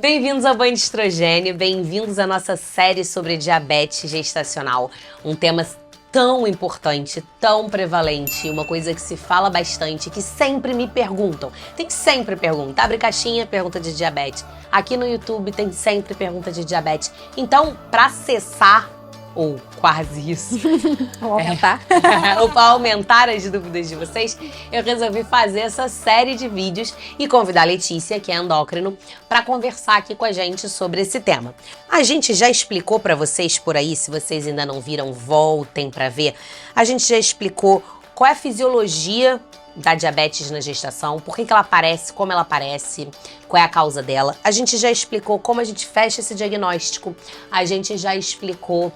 Bem-vindos ao Banho de Estrogênio, bem-vindos à nossa série sobre diabetes gestacional. Um tema tão importante, tão prevalente, uma coisa que se fala bastante, que sempre me perguntam. Tem que sempre perguntar, abre caixinha, pergunta de diabetes. Aqui no YouTube tem sempre pergunta de diabetes. Então, para cessar, ou quase isso, Ou aumentar. ou para aumentar as dúvidas de vocês, eu resolvi fazer essa série de vídeos e convidar a Letícia, que é endócrino, para conversar aqui com a gente sobre esse tema. A gente já explicou para vocês por aí, se vocês ainda não viram, voltem para ver. A gente já explicou qual é a fisiologia da diabetes na gestação, por que ela aparece, como ela aparece, qual é a causa dela. A gente já explicou como a gente fecha esse diagnóstico, a gente já explicou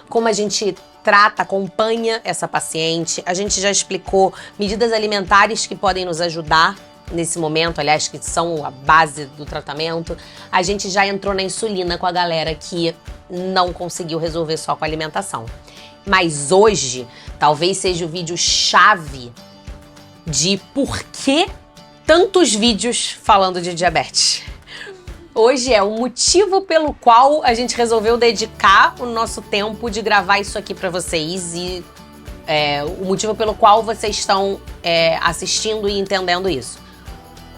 como a gente trata, acompanha essa paciente. A gente já explicou medidas alimentares que podem nos ajudar nesse momento, aliás, que são a base do tratamento. A gente já entrou na insulina com a galera que não conseguiu resolver só com a alimentação. Mas hoje, talvez seja o vídeo chave de por que tantos vídeos falando de diabetes. Hoje é o motivo pelo qual a gente resolveu dedicar o nosso tempo de gravar isso aqui para vocês e o motivo pelo qual vocês estão assistindo e entendendo isso.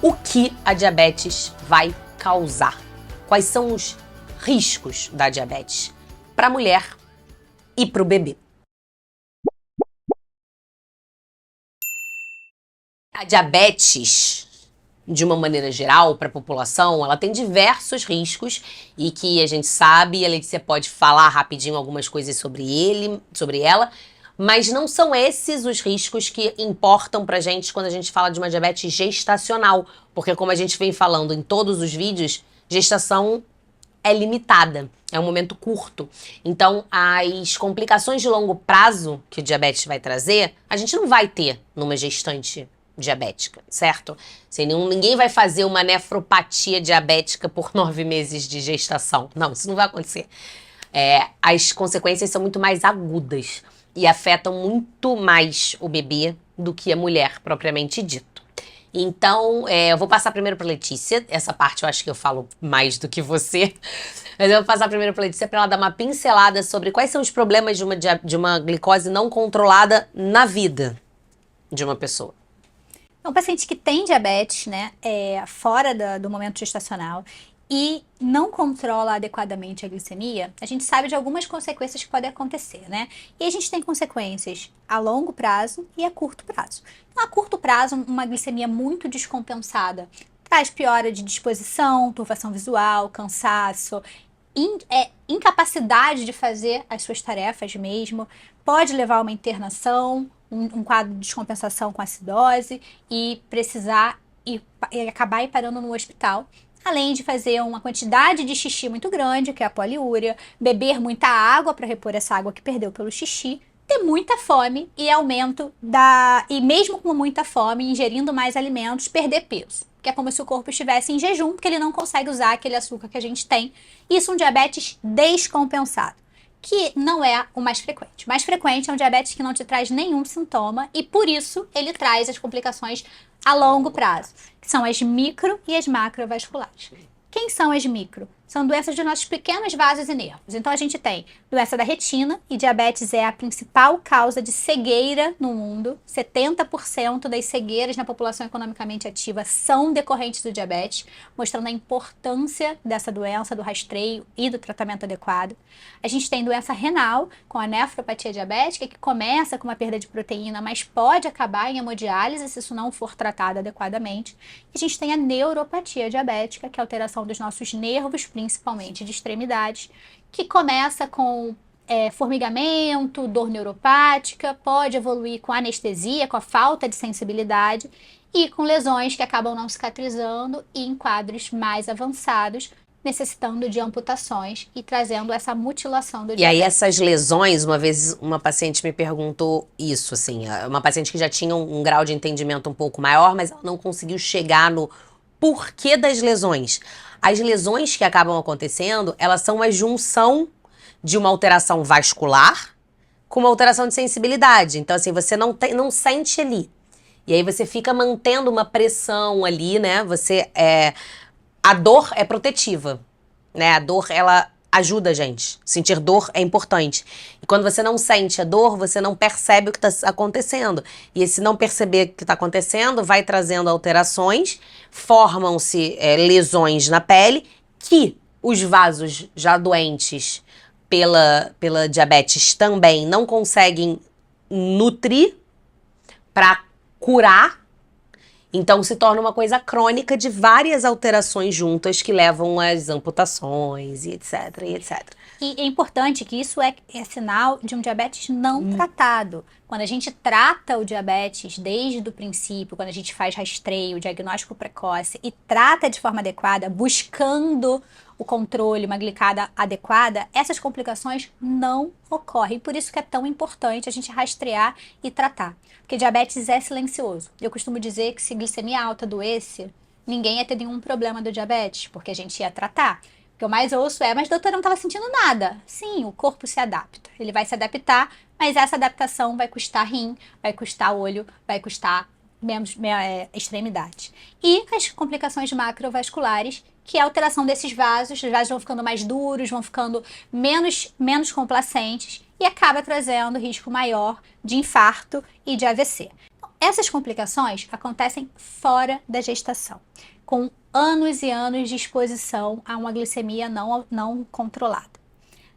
O que a diabetes vai causar? Quais são os riscos da diabetes para a mulher e para o bebê? A diabetes, de uma maneira geral, para a população, ela tem diversos riscos e que a gente sabe, a Letícia pode falar rapidinho algumas coisas sobre ela, mas não são esses os riscos que importam pra gente quando a gente fala de uma diabetes gestacional, porque como a gente vem falando em todos os vídeos, gestação é limitada, é um momento curto. Então, as complicações de longo prazo que o diabetes vai trazer, a gente não vai ter numa gestante diabética, certo? Ninguém vai fazer uma nefropatia diabética por 9 meses de gestação. Não, isso não vai acontecer. As consequências são muito mais agudas e afetam muito mais o bebê do que a mulher, propriamente dito. Então, eu vou passar primeiro para Letícia. Essa parte eu acho que eu falo mais do que você. Mas eu vou passar primeiro para Letícia para ela dar uma pincelada sobre quais são os problemas de uma glicose não controlada na vida de uma pessoa. Um paciente que tem diabetes, né, fora do momento gestacional e não controla adequadamente a glicemia, a gente sabe de algumas consequências que podem acontecer, né? E a gente tem consequências a longo prazo e a curto prazo. Então, a curto prazo, uma glicemia muito descompensada traz piora de disposição, turvação visual, cansaço, incapacidade de fazer as suas tarefas mesmo, pode levar a uma internação, um quadro de descompensação com acidose e precisar e acabar parando no hospital, além de fazer uma quantidade de xixi muito grande, que é a poliúria, beber muita água para repor essa água que perdeu pelo xixi, ter muita fome e e mesmo com muita fome, ingerindo mais alimentos, perder peso. Que é como se o corpo estivesse em jejum, porque ele não consegue usar aquele açúcar que a gente tem. Isso é um diabetes descompensado, que não é o mais frequente. O mais frequente é um diabetes que não te traz nenhum sintoma e, por isso, ele traz as complicações a longo prazo, que são as micro e as macrovasculares. Quem são as micro? São doenças de nossos pequenos vasos e nervos. Então, a gente tem doença da retina, e diabetes é a principal causa de cegueira no mundo. 70% das cegueiras na população economicamente ativa são decorrentes do diabetes, mostrando a importância dessa doença, do rastreio e do tratamento adequado. A gente tem doença renal, com a nefropatia diabética, que começa com uma perda de proteína, mas pode acabar em hemodiálise se isso não for tratado adequadamente. E a gente tem a neuropatia diabética, que é a alteração dos nossos nervos, principalmente de extremidades, que começa com formigamento, dor neuropática, pode evoluir com anestesia, com a falta de sensibilidade e com lesões que acabam não cicatrizando e em quadros mais avançados, necessitando de amputações e trazendo essa mutilação do diabetes. E aí essas lesões, uma vez uma paciente me perguntou isso, assim, uma paciente que já tinha um grau de entendimento um pouco maior, mas ela não conseguiu chegar no porquê das lesões. As lesões que acabam acontecendo, elas são uma junção de uma alteração vascular com uma alteração de sensibilidade. Então, assim, você não sente ali. E aí você fica mantendo uma pressão ali, né? Você a dor é protetiva, né? A dor, ela ajuda a gente. Sentir dor é importante. E quando você não sente a dor, você não percebe o que está acontecendo. E esse não perceber o que está acontecendo vai trazendo alterações, formam-se lesões na pele, que os vasos já doentes pela diabetes também não conseguem nutrir para curar. Então se torna uma coisa crônica de várias alterações juntas que levam às amputações e etc, e etc. E é importante que isso é sinal de um diabetes não tratado. Quando a gente trata o diabetes desde o princípio, quando a gente faz rastreio, diagnóstico precoce e trata de forma adequada, buscando o controle, uma glicada adequada, essas complicações não ocorrem. Por isso que é tão importante a gente rastrear e tratar. Porque diabetes é silencioso. Eu costumo dizer que se glicemia alta doesse, ninguém ia ter nenhum problema do diabetes, porque a gente ia tratar. O que eu mais ouço é, mas doutora, não estava sentindo nada. Sim, o corpo se adapta. Ele vai se adaptar, mas essa adaptação vai custar rim, vai custar olho, vai custar extremidade. E as complicações macrovasculares, que é a alteração desses vasos, os vasos vão ficando mais duros, vão ficando menos complacentes e acaba trazendo risco maior de infarto e de AVC. Essas complicações acontecem fora da gestação, com anos e anos de exposição a uma glicemia não controlada.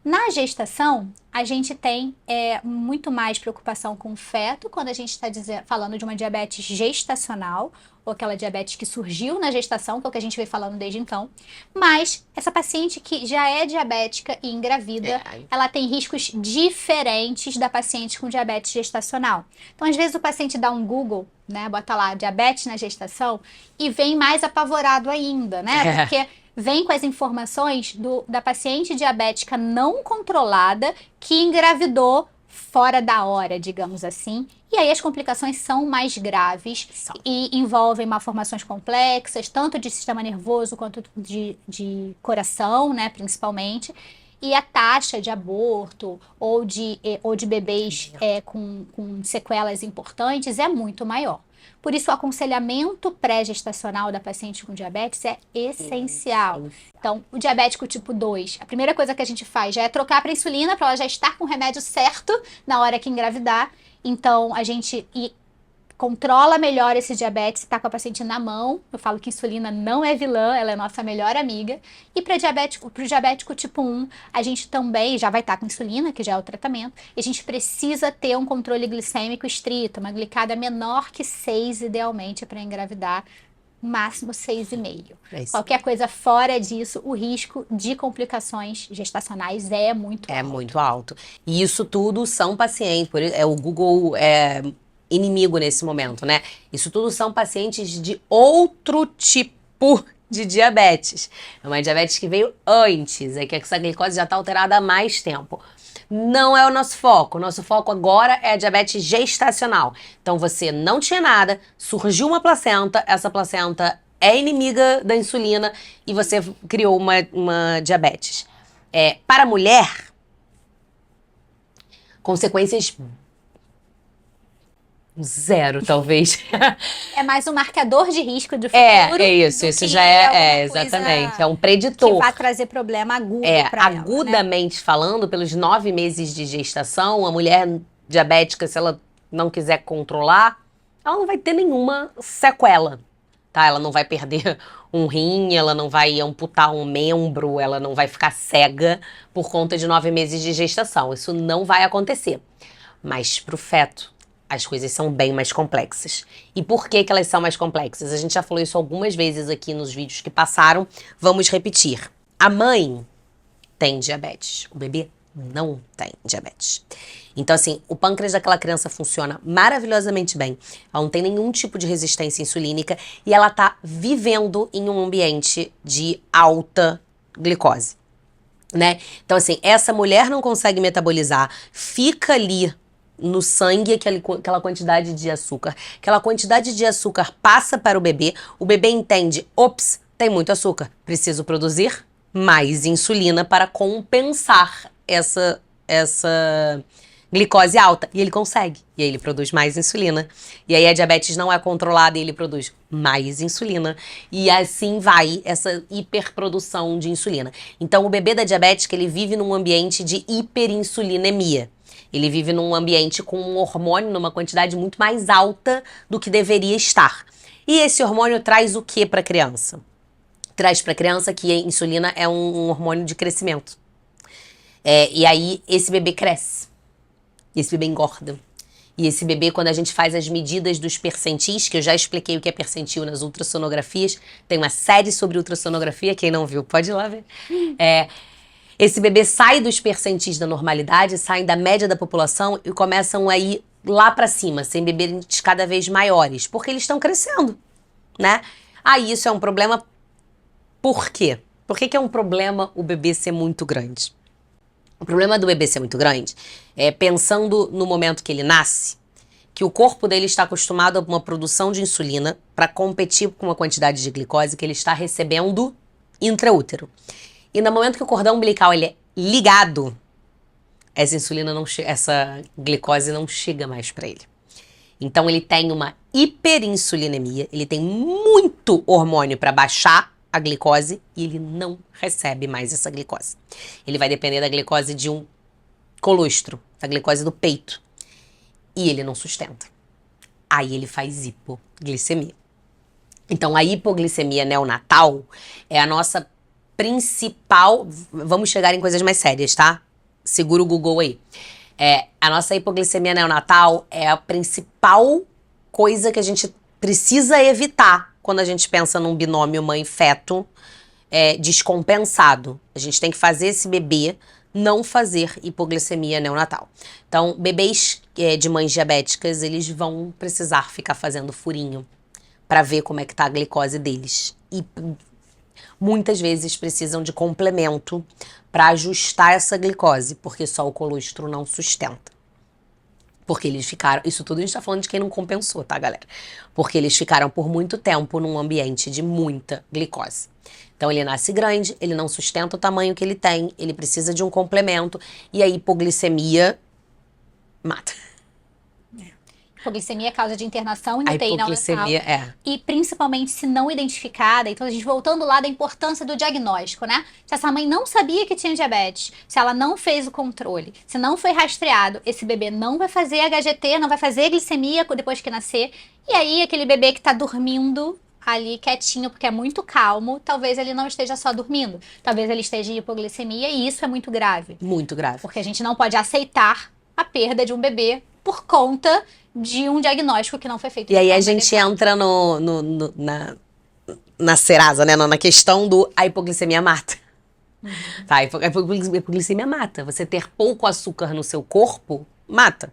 Na gestação, a gente tem muito mais preocupação com o feto, quando a gente está falando de uma diabetes gestacional, ou aquela diabetes que surgiu na gestação, que é o que a gente vem falando desde então. Mas essa paciente que já é diabética e engravida, ela tem riscos diferentes da paciente com diabetes gestacional. Então, às vezes, o paciente dá um Google, né, bota lá diabetes na gestação, e vem mais apavorado ainda, né? Porque vem com as informações da paciente diabética não controlada que engravidou fora da hora, digamos assim. E aí as complicações são mais graves e envolvem malformações complexas, tanto de sistema nervoso quanto de coração, né, principalmente. E a taxa de aborto ou de bebês com sequelas importantes é muito maior. Por isso, o aconselhamento pré-gestacional da paciente com diabetes é essencial. Então, o diabético tipo 2, a primeira coisa que a gente faz já é trocar para insulina, para ela já estar com o remédio certo na hora que engravidar. Então, a gente controla melhor esse diabetes, está com a paciente na mão. Eu falo que insulina não é vilã, ela é nossa melhor amiga. E para o diabético tipo 1, a gente também já vai estar com insulina, que já é o tratamento, e a gente precisa ter um controle glicêmico estrito, uma glicada menor que 6, idealmente, para engravidar, máximo 6,5. Qualquer coisa fora disso, o risco de complicações gestacionais é muito alto. É muito alto. E isso tudo são pacientes, o Google inimigo nesse momento, né? Isso tudo são pacientes de outro tipo de diabetes. É uma diabetes que veio antes, é que essa glicose já está alterada há mais tempo. Não é o nosso foco. O nosso foco agora é a diabetes gestacional. Então você não tinha nada, surgiu uma placenta, essa placenta é inimiga da insulina e você criou uma diabetes. Para a mulher, consequências zero, talvez. É mais um marcador de risco do futuro. Isso já é exatamente. É um preditor. Que vai trazer problema agudo para ela. Agudamente falando, pelos 9 meses de gestação, a mulher diabética, se ela não quiser controlar, ela não vai ter nenhuma sequela, tá? Ela não vai perder um rim, ela não vai amputar um membro, ela não vai ficar cega por conta de 9 meses de gestação. Isso não vai acontecer. Mas pro feto, as coisas são bem mais complexas. E por que elas são mais complexas? A gente já falou isso algumas vezes aqui nos vídeos que passaram. Vamos repetir. A mãe tem diabetes. O bebê não tem diabetes. Então, assim, o pâncreas daquela criança funciona maravilhosamente bem. Ela não tem nenhum tipo de resistência insulínica e ela tá vivendo em um ambiente de alta glicose, né? Então, assim, essa mulher não consegue metabolizar, fica ali no sangue aquela quantidade de açúcar. Aquela quantidade de açúcar passa para o bebê entende, ops, tem muito açúcar, preciso produzir mais insulina para compensar essa glicose alta. E ele consegue. E aí ele produz mais insulina. E aí a diabetes não é controlada e ele produz mais insulina. E assim vai essa hiperprodução de insulina. Então o bebê da diabética, ele vive num ambiente de hiperinsulinemia. Ele vive num ambiente com um hormônio numa quantidade muito mais alta do que deveria estar. E esse hormônio traz o que para a criança? Traz para a criança que a insulina é um hormônio de crescimento. E aí esse bebê cresce. Esse bebê engorda. E esse bebê, quando a gente faz as medidas dos percentis, que eu já expliquei o que é percentil nas ultrassonografias, tem uma série sobre ultrassonografia, quem não viu pode ir lá ver. Esse bebê sai dos percentis da normalidade, sai da média da população e começam a ir lá para cima, sem bebês cada vez maiores, porque eles estão crescendo, né? Aí isso é um problema. Por quê? Por que é um problema o bebê ser muito grande? O problema do bebê ser muito grande é pensando no momento que ele nasce, que o corpo dele está acostumado a uma produção de insulina para competir com a quantidade de glicose que ele está recebendo intraútero. E no momento que o cordão umbilical ele é ligado, essa glicose não chega mais para ele. Então ele tem uma hiperinsulinemia, ele tem muito hormônio para baixar a glicose e ele não recebe mais essa glicose. Ele vai depender da glicose de um colostro, da glicose do peito. E ele não sustenta. Aí ele faz hipoglicemia. Então a hipoglicemia neonatal é a nossa principal... Vamos chegar em coisas mais sérias, tá? Segura o Google aí. A nossa hipoglicemia neonatal é a principal coisa que a gente precisa evitar quando a gente pensa num binômio mãe-feto descompensado. A gente tem que fazer esse bebê não fazer hipoglicemia neonatal. Então, bebês de mães diabéticas, eles vão precisar ficar fazendo furinho para ver como é que tá a glicose deles. E muitas vezes precisam de complemento para ajustar essa glicose, porque só o colostro não sustenta. Porque eles ficaram... Isso tudo a gente tá falando de quem não compensou, tá, galera? Porque eles ficaram por muito tempo num ambiente de muita glicose. Então, ele nasce grande, ele não sustenta o tamanho que ele tem, ele precisa de um complemento, e a hipoglicemia mata. Hipoglicemia é causa de internação e A UTI hipoglicemia E principalmente se não identificada. Então, a gente voltando lá da importância do diagnóstico, né? Se essa mãe não sabia que tinha diabetes, se ela não fez o controle, se não foi rastreado, esse bebê não vai fazer HGT, não vai fazer glicemia depois que nascer. E aí, aquele bebê que tá dormindo ali quietinho, porque é muito calmo, talvez ele não esteja só dormindo. Talvez ele esteja em hipoglicemia e isso é muito grave. Muito grave. Porque a gente não pode aceitar a perda de um bebê por conta de um diagnóstico que não foi feito. E aí a gente entra na Serasa, né? Na questão a hipoglicemia mata. Tá, a hipoglicemia mata. Você ter pouco açúcar no seu corpo, mata.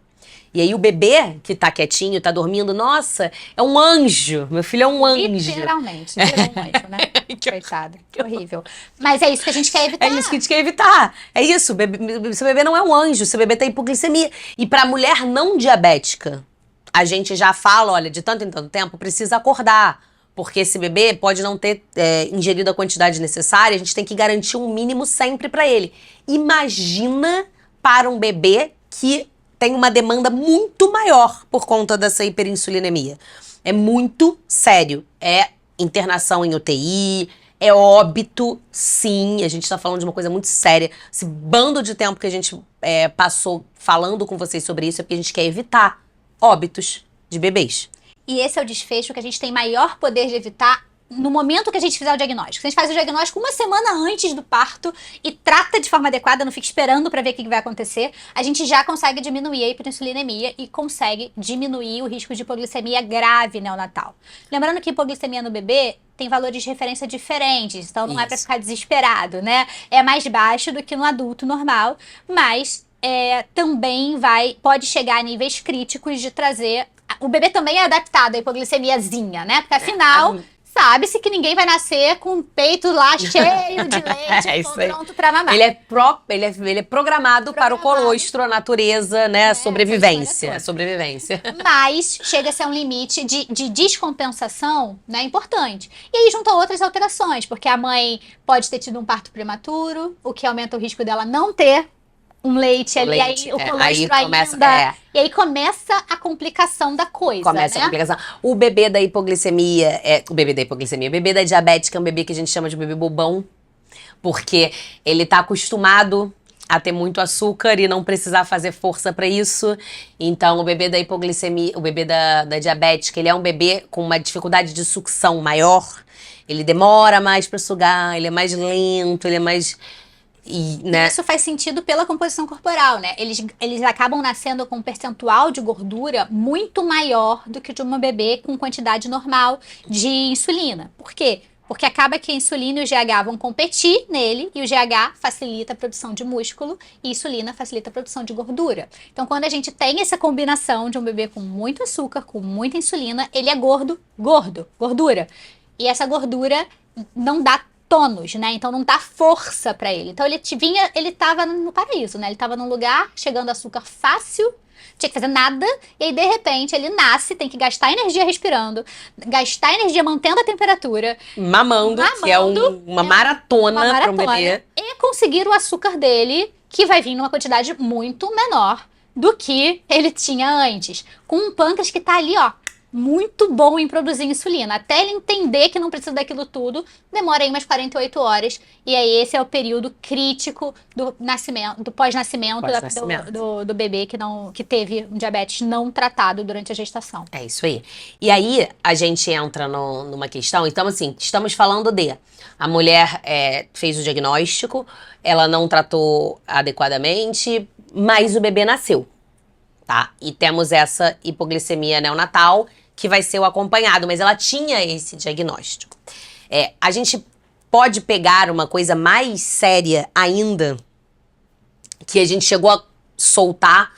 E aí o bebê que tá quietinho, tá dormindo, nossa, é um anjo. Meu filho é um anjo. Literalmente, virou um anjo, né? Coitado, que horrível. Mas é isso que a gente quer evitar. É isso que a gente quer evitar. É isso, seu bebê não é um anjo, seu bebê tem hipoglicemia. E pra mulher não diabética, a gente já fala, olha, de tanto em tanto tempo, precisa acordar. Porque esse bebê pode não ter ingerido a quantidade necessária, a gente tem que garantir um mínimo sempre pra ele. Imagina para um bebê que tem uma demanda muito maior por conta dessa hiperinsulinemia. É muito sério. É internação em UTI, é óbito, sim. A gente tá falando de uma coisa muito séria. Esse bando de tempo que a gente passou falando com vocês sobre isso é porque a gente quer evitar óbitos de bebês. E esse é o desfecho que a gente tem maior poder de evitar no momento que a gente fizer o diagnóstico. Se a gente faz o diagnóstico uma semana antes do parto e trata de forma adequada, não fica esperando para ver o que vai acontecer, a gente já consegue diminuir a hiperinsulinemia e consegue diminuir o risco de hipoglicemia grave neonatal. Lembrando que hipoglicemia no bebê tem valores de referência diferentes, então não é para ficar desesperado, né? É mais baixo do que no adulto normal, mas também pode chegar a níveis críticos de trazer... O bebê também é adaptado à hipoglicemiazinha, né? Porque afinal... Sabe-se que ninguém vai nascer com o peito lá cheio de leite, pronto pra mamar. Ele é programado para o colostro, a natureza, né? Sobrevivência. Mas chega a ser um limite de descompensação, né? Importante. E aí junta outras alterações, porque a mãe pode ter tido um parto prematuro, o que aumenta o risco dela não ter um leite ali, leite, aí o colostro aí começa, ainda. E aí começa a complicação da coisa, começa a né? complicação. O bebê da hipoglicemia, o bebê da diabética é um bebê que a gente chama de bebê bobão, porque ele tá acostumado a ter muito açúcar e não precisar fazer força para isso. Então, o bebê da hipoglicemia, o bebê da diabética, ele é um bebê com uma dificuldade de sucção maior. Ele demora mais para sugar, ele é mais lento, ele é mais... né? Isso faz sentido pela composição corporal, né? Eles acabam nascendo com um percentual de gordura muito maior do que de uma bebê com quantidade normal de insulina. Por quê? Porque acaba que a insulina e o GH vão competir nele e o GH facilita a produção de músculo e a insulina facilita a produção de gordura. Então, quando a gente tem essa combinação de um bebê com muito açúcar, com muita insulina, ele é gordura. E essa gordura não dá tônus, né? Então não dá força pra ele. Então ele tava no paraíso, né? Ele tava num lugar chegando açúcar fácil, tinha que fazer nada, e aí de repente ele nasce, tem que gastar energia respirando, gastar energia mantendo a temperatura, Mamando, que é uma maratona para um bebê. e conseguir o açúcar dele, que vai vir numa quantidade muito menor do que ele tinha antes. Com um pâncreas que tá ali, ó, muito bom em produzir insulina. Até ele entender que não precisa daquilo tudo, demora aí umas 48 horas. E aí esse é o período crítico do nascimento, do pós-nascimento do bebê que teve um diabetes não tratado durante a gestação. É isso aí. E aí a gente entra numa questão, então assim, estamos falando a mulher fez o diagnóstico, ela não tratou adequadamente, mas o bebê nasceu. Tá? E temos essa hipoglicemia neonatal, que vai ser o acompanhado, mas ela tinha esse diagnóstico. A gente pode pegar uma coisa mais séria ainda, que a gente chegou a soltar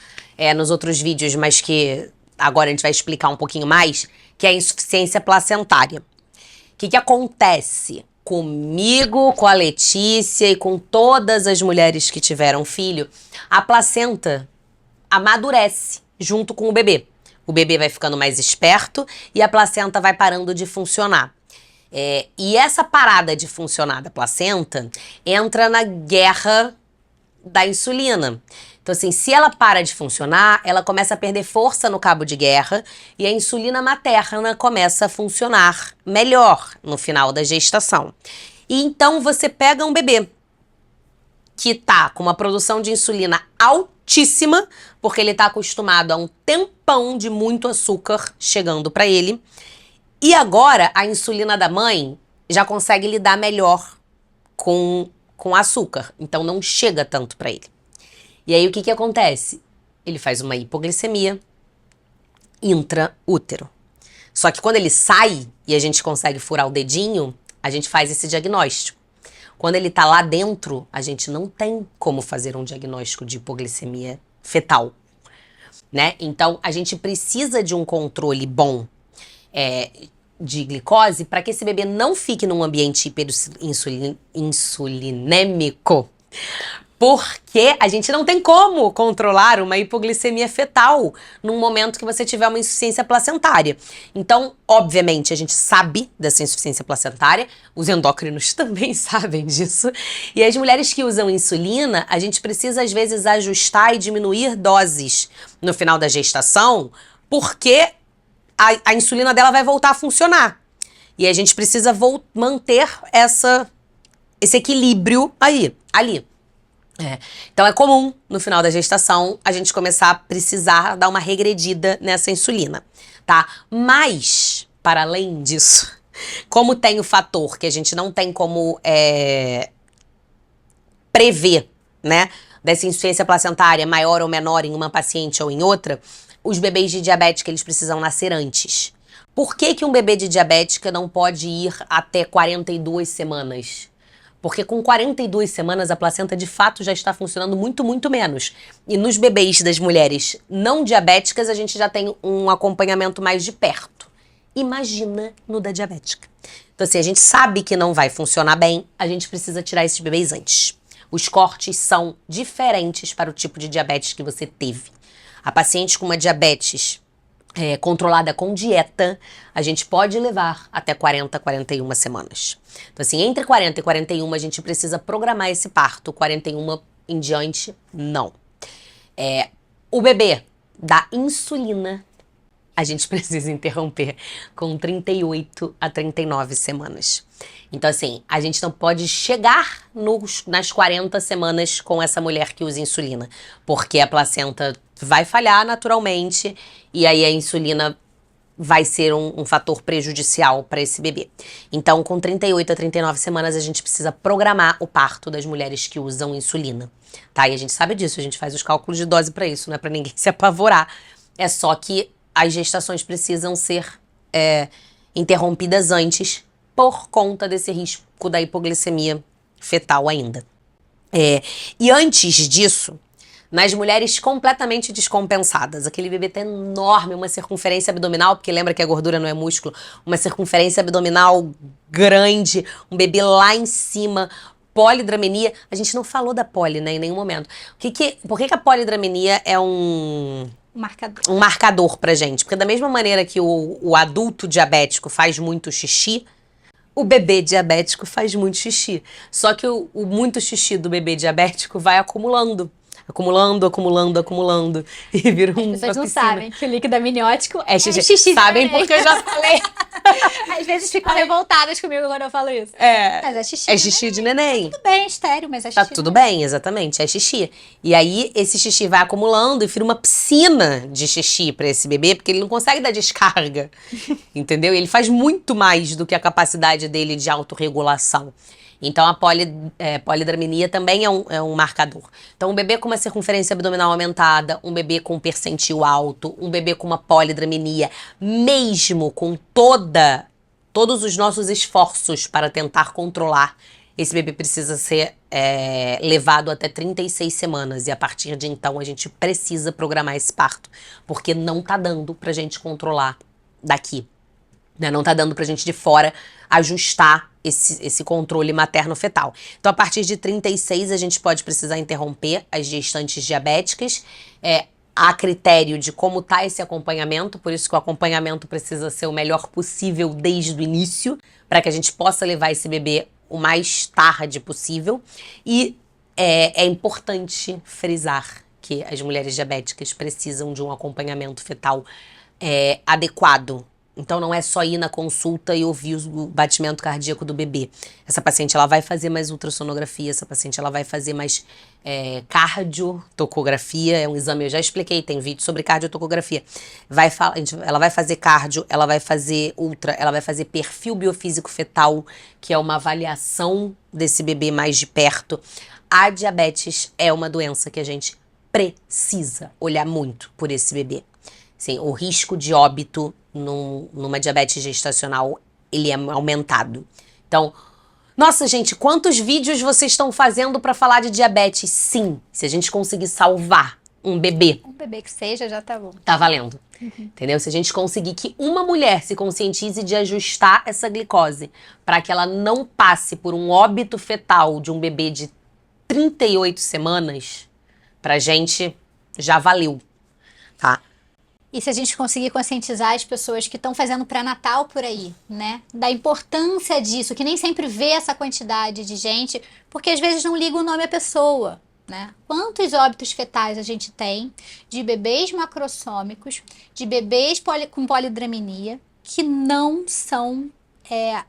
nos outros vídeos, mas que agora a gente vai explicar um pouquinho mais, que é a insuficiência placentária. O que acontece comigo, com a Letícia e com todas as mulheres que tiveram filho? A placenta amadurece junto com o bebê. O bebê vai ficando mais esperto e a placenta vai parando de funcionar. E essa parada de funcionar da placenta entra na guerra da insulina. Então, assim, se ela para de funcionar, ela começa a perder força no cabo de guerra e a insulina materna começa a funcionar melhor no final da gestação. E então você pega um bebê que tá com uma produção de insulina altíssima, porque ele tá acostumado a um tempão de muito açúcar chegando para ele. E agora a insulina da mãe já consegue lidar melhor com açúcar, então não chega tanto para ele. E aí o que acontece? Ele faz uma hipoglicemia intraútero. Só que quando ele sai e a gente consegue furar o dedinho, a gente faz esse diagnóstico. Quando ele tá lá dentro, a gente não tem como fazer um diagnóstico de hipoglicemia fetal, né? Então, a gente precisa de um controle bom de glicose para que esse bebê não fique num ambiente hiperinsulinêmico. Porque a gente não tem como controlar uma hipoglicemia fetal num momento que você tiver uma insuficiência placentária. Então, obviamente, a gente sabe dessa insuficiência placentária, os endócrinos também sabem disso. E as mulheres que usam insulina, a gente precisa, às vezes, ajustar e diminuir doses no final da gestação, porque a insulina dela vai voltar a funcionar. E a gente precisa manter esse equilíbrio ali. Então é comum, no final da gestação, a gente começar a precisar dar uma regredida nessa insulina, tá? Mas, para além disso, como tem o fator que a gente não tem como prever, né, dessa insuficiência placentária maior ou menor em uma paciente ou em outra, os bebês de diabética, eles precisam nascer antes. Por que um bebê de diabética não pode ir até 42 semanas? Porque com 42 semanas a placenta de fato já está funcionando muito, muito menos. E nos bebês das mulheres não diabéticas a gente já tem um acompanhamento mais de perto. Imagina no da diabética. Então assim, a gente sabe que não vai funcionar bem, a gente precisa tirar esses bebês antes. Os cortes são diferentes para o tipo de diabetes que você teve. A paciente com uma diabetes controlada com dieta, a gente pode levar até 40, 41 semanas. Então assim, entre 40 e 41 a gente precisa programar esse parto, 41 em diante, não. O bebê da insulina, a gente precisa interromper com 38 a 39 semanas. Então, assim, a gente não pode chegar nas 40 semanas com essa mulher que usa insulina, porque a placenta vai falhar naturalmente e aí a insulina vai ser um fator prejudicial para esse bebê. Então, com 38 a 39 semanas, a gente precisa programar o parto das mulheres que usam insulina, tá? E a gente sabe disso, a gente faz os cálculos de dose para isso, não é para ninguém se apavorar. É só que as gestações precisam ser interrompidas antes por conta desse risco da hipoglicemia fetal ainda. E antes disso, nas mulheres completamente descompensadas, aquele bebê tá enorme, uma circunferência abdominal, porque lembra que a gordura não é músculo, uma circunferência abdominal grande, um bebê lá em cima, polidramenia. A gente não falou da poli, né, em nenhum momento. Por que a polidramenia é um marcador pra gente? Porque da mesma maneira que o adulto diabético faz muito xixi, o bebê diabético faz muito xixi. Só que o muito xixi do bebê diabético vai acumulando. Acumulando. E vira As pessoas não sabem que o líquido amniótico é xixi. Sabem porque eu já falei. Às vezes ficam revoltadas comigo quando eu falo isso. Mas é xixi. É xixi de neném. Tá tudo bem, é estéreo, mas é xixi. Tá tudo bem, exatamente, é xixi. E aí, esse xixi vai acumulando e vira uma piscina de xixi pra esse bebê, porque ele não consegue dar descarga, entendeu? Ele faz muito mais do que a capacidade dele de autorregulação. Então, a polidramenia também é um marcador. Então, um bebê com uma circunferência abdominal aumentada, um bebê com um percentil alto, um bebê com uma polidramenia, mesmo com todos os nossos esforços para tentar controlar, esse bebê precisa ser levado até 36 semanas. E a partir de então, a gente precisa programar esse parto, porque não tá dando pra gente controlar daqui. Né? Não tá dando pra gente de fora ajustar esse controle materno-fetal. Então, a partir de 36, a gente pode precisar interromper as gestantes diabéticas. Há critério de como tá esse acompanhamento, por isso que o acompanhamento precisa ser o melhor possível desde o início, para que a gente possa levar esse bebê o mais tarde possível. E é importante frisar que as mulheres diabéticas precisam de um acompanhamento fetal adequado. Então, não é só ir na consulta e ouvir o batimento cardíaco do bebê. Essa paciente, ela vai fazer mais ultrassonografia, essa paciente, ela vai fazer mais cardiotocografia, é um exame, eu já expliquei, tem vídeo sobre cardiotocografia. Ela vai fazer cardio, ela vai fazer ultra, ela vai fazer perfil biofísico fetal, que é uma avaliação desse bebê mais de perto. A diabetes é uma doença que a gente precisa olhar muito por esse bebê. Sim, o risco de óbito numa diabetes gestacional, ele é aumentado. Então, nossa, gente, quantos vídeos vocês estão fazendo para falar de diabetes? Sim, se a gente conseguir salvar um bebê. Um bebê que seja, já tá bom. Tá valendo. Entendeu? Se a gente conseguir que uma mulher se conscientize de ajustar essa glicose para que ela não passe por um óbito fetal de um bebê de 38 semanas, pra gente já valeu, tá? E se a gente conseguir conscientizar as pessoas que estão fazendo pré-natal por aí, né? Da importância disso, que nem sempre vê essa quantidade de gente, porque às vezes não liga o nome à pessoa, né? Quantos óbitos fetais a gente tem de bebês macrossômicos, de bebês com polidramenia, que não são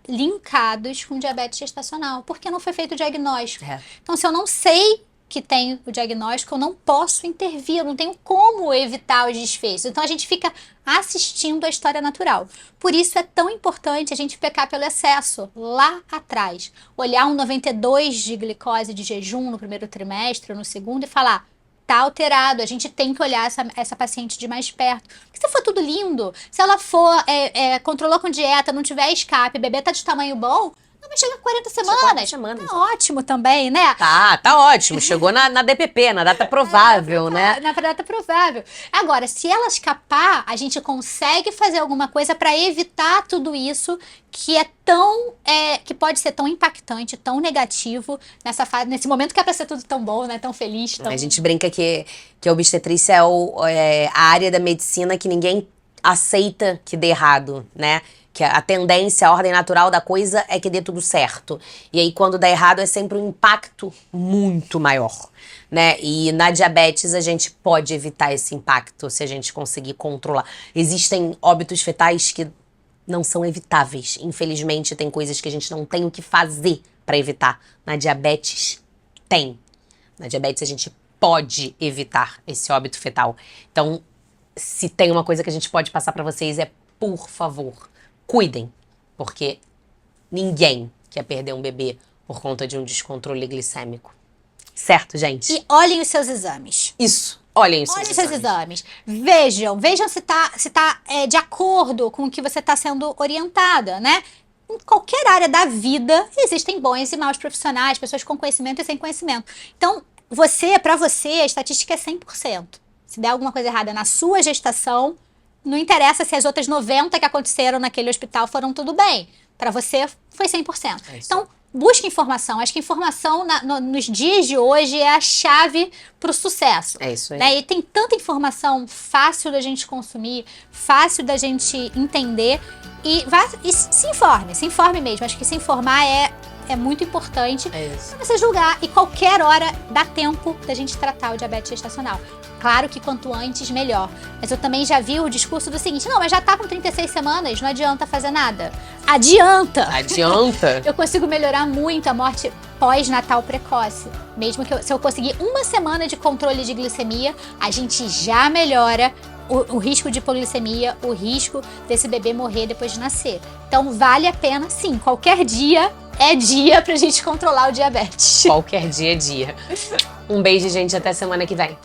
linkados com diabetes gestacional, porque não foi feito o diagnóstico. Então, se eu não sei que tem o diagnóstico, eu não posso intervir, eu não tenho como evitar os desfechos. Então, a gente fica assistindo a história natural. Por isso, é tão importante a gente pecar pelo excesso lá atrás. Olhar um 92 de glicose de jejum no primeiro trimestre, no segundo, e falar, tá alterado, a gente tem que olhar essa paciente de mais perto. Porque se for tudo lindo, se ela for, controlou com dieta, não tiver escape, bebê tá de tamanho bom, não vai chegar a 40 semanas. Tá ótimo também, né? Tá ótimo. Chegou na DPP, na data provável, né? Na data provável. Agora, se ela escapar, a gente consegue fazer alguma coisa para evitar tudo isso que que pode ser tão impactante, tão negativo nessa fase, nesse momento que é pra ser tudo tão bom, né? Tão feliz. Tão... A gente brinca que a obstetrícia é a área da medicina que ninguém aceita que dê errado, né? Que a tendência, a ordem natural da coisa é que dê tudo certo. E aí, quando dá errado, é sempre um impacto muito maior, né? E na diabetes, a gente pode evitar esse impacto se a gente conseguir controlar. Existem óbitos fetais que não são evitáveis. Infelizmente, tem coisas que a gente não tem o que fazer para evitar. Na diabetes, tem. Na diabetes, a gente pode evitar esse óbito fetal. Então, se tem uma coisa que a gente pode passar para vocês é, por favor, cuidem. Porque ninguém quer perder um bebê por conta de um descontrole glicêmico. Certo, gente? E olhem os seus exames. Isso. Olhem os Olhem seus os seus exames. Vejam se tá de acordo com o que você está sendo orientada, né? Em qualquer área da vida, existem bons e maus profissionais, pessoas com conhecimento e sem conhecimento. Então, pra você, a estatística é 100%. Se der alguma coisa errada na sua gestação, não interessa se as outras 90 que aconteceram naquele hospital foram tudo bem. Para você, foi 100%. Então, busque informação. Acho que informação nos dias de hoje é a chave para o sucesso. É isso aí. Né? E tem tanta informação fácil da gente consumir, fácil da gente entender. E se informe mesmo. Acho que se informar é muito importante para você julgar. E qualquer hora dá tempo da gente tratar o diabetes gestacional. Claro que quanto antes, melhor. Mas eu também já vi o discurso do seguinte: não, mas já tá com 36 semanas, não adianta fazer nada. Adianta! Adianta? Eu consigo melhorar muito a morte pós-natal precoce. Mesmo que se eu conseguir 1 semana de controle de glicemia, a gente já melhora o risco de hipoglicemia, o risco desse bebê morrer depois de nascer. Então vale a pena, sim, qualquer dia é dia pra gente controlar o diabetes. Qualquer dia é dia. Um beijo, gente, até semana que vem.